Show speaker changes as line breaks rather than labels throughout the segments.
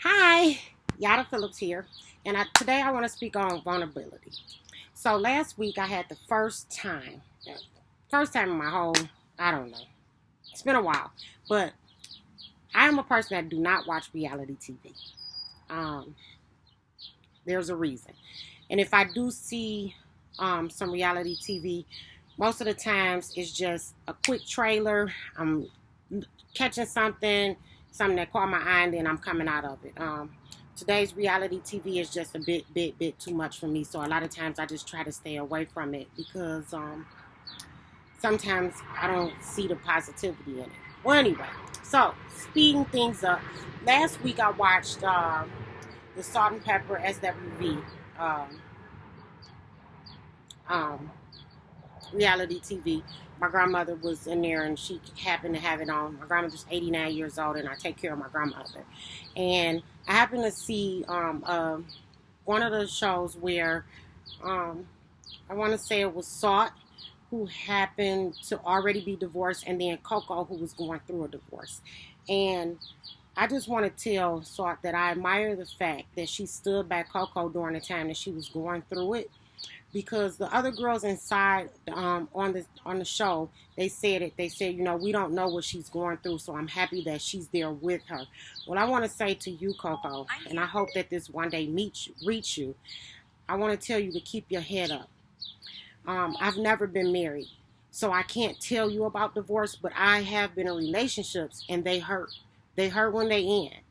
Hi, Yada Phillips here, and today I want to speak on vulnerability. So last week I had the first time in my whole, I don't know, it's been a while, but I am a person that do not watch reality TV. Um, there's a reason, and if I do see some reality TV, most of the times it's just a quick trailer. I'm catching something that caught my eye, and then I'm coming out of it. Today's reality TV is just a bit too much for me. So a lot of times I just try to stay away from it because sometimes I don't see the positivity in it. Well, anyway, so speeding things up. Last week I watched the Salt and Pepper SWV um, um, reality TV. My grandmother was in there and she happened to have it on. My grandmother's 89 years old and I take care of my grandmother. And I happened to see one of the shows where I want to say it was Salt, who happened to already be divorced, and then Coco, who was going through a divorce. And I just want to tell Salt that I admire the fact that she stood by Coco during the time that she was going through it, because the other girls inside on the show, they said it. They said, we don't know what she's going through, so I'm happy that she's there with her. What I want to say to you, Coco, and I hope that this one day reach you, I want to tell you to keep your head up. I've never been married, so I can't tell you about divorce, but I have been in relationships, and they hurt. They hurt when they end.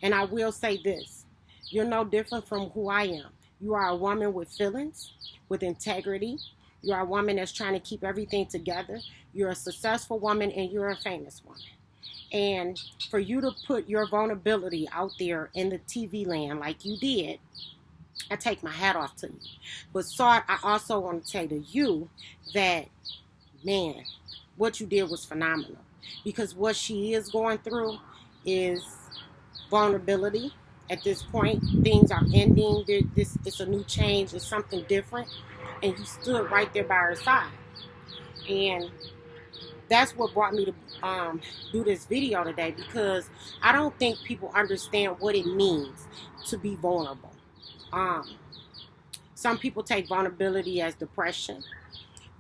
And I will say this: you're no different from who I am. You are a woman with feelings, with integrity. You are a woman that's trying to keep everything together. You're a successful woman and you're a famous woman. And for you to put your vulnerability out there in the TV land like you did, I take my hat off to you. But Sart, I also want to say to you that, man, what you did was phenomenal. Because what she is going through is vulnerability. At this point, things are ending. It's a new change. It's something different. And you stood right there by her side. And that's what brought me to do this video today, because I don't think people understand what it means to be vulnerable. Some people take vulnerability as depression.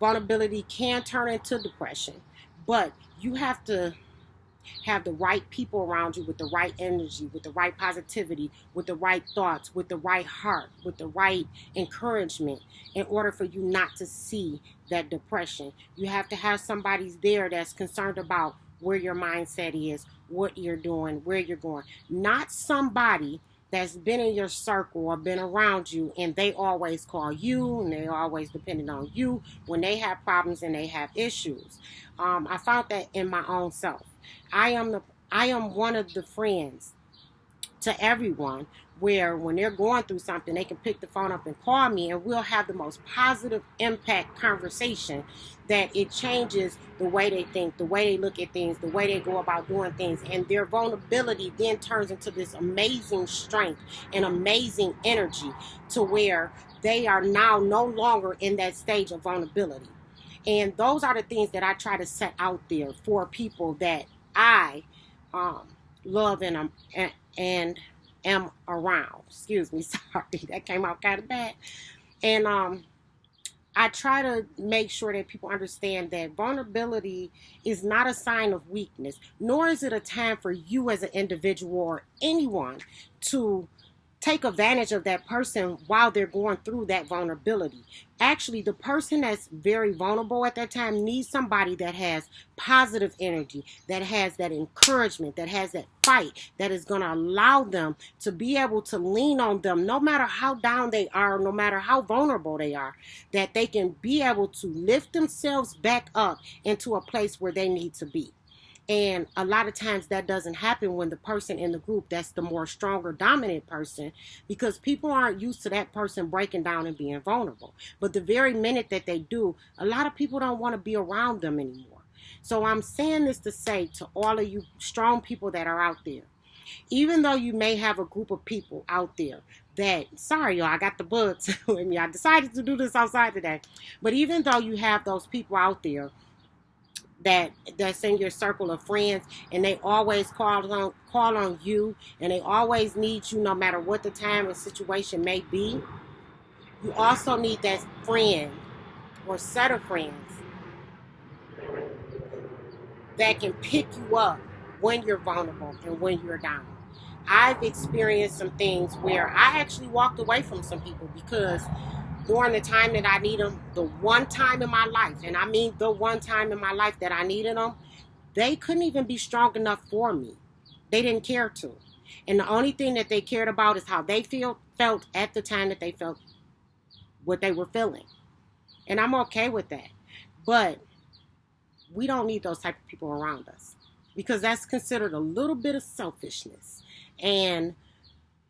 Vulnerability can turn into depression, but you have to have the right people around you with the right energy, with the right positivity, with the right thoughts, with the right heart, with the right encouragement in order for you not to see that depression. You have to have somebody there that's concerned about where your mindset is, what you're doing, where you're going. Not somebody that's been in your circle or been around you and they always call you and they always depending on you when they have problems and they have issues. I found that in my own self. I am one of the friends to everyone where when they're going through something, they can pick the phone up and call me and we'll have the most positive impact conversation that it changes the way they think, the way they look at things, the way they go about doing things. And their vulnerability then turns into this amazing strength and amazing energy to where they are now no longer in that stage of vulnerability. And those are the things that I try to set out there for people that I love and am around. Excuse me, sorry, that came out kind of bad. And I try to make sure that people understand that vulnerability is not a sign of weakness, nor is it a time for you as an individual or anyone to take advantage of that person while they're going through that vulnerability. Actually, the person that's very vulnerable at that time needs somebody that has positive energy, that has that encouragement, that has that fight, that is going to allow them to be able to lean on them no matter how down they are, no matter how vulnerable they are, that they can be able to lift themselves back up into a place where they need to be. And a lot of times that doesn't happen when the person in the group that's the more stronger, dominant person, because people aren't used to that person breaking down and being vulnerable. But the very minute that they do, a lot of people don't want to be around them anymore. So I'm saying this to say to all of you strong people that are out there, even though you may have a group of people out there that, sorry y'all, I got the bugs with me. I decided to do this outside today. But even though you have those people out there that's in your circle of friends, and they always call on you, and they always need you no matter what the time and situation may be. You also need that friend or set of friends that can pick you up when you're vulnerable and when you're down. I've experienced some things where I actually walked away from some people because during the time that I need them, the one time in my life, and I mean the one time in my life that I needed them, they couldn't even be strong enough for me. They didn't care to. And the only thing that they cared about is how they felt at the time that they felt what they were feeling. And I'm okay with that. But we don't need those type of people around us because that's considered a little bit of selfishness. And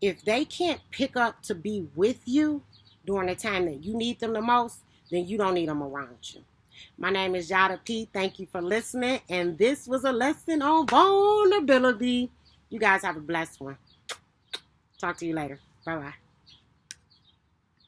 if they can't pick up to be with you during the time that you need them the most, then you don't need them around you. My name is Yada P. Thank you for listening. And this was a lesson on vulnerability. You guys have a blessed one. Talk to you later. Bye-bye.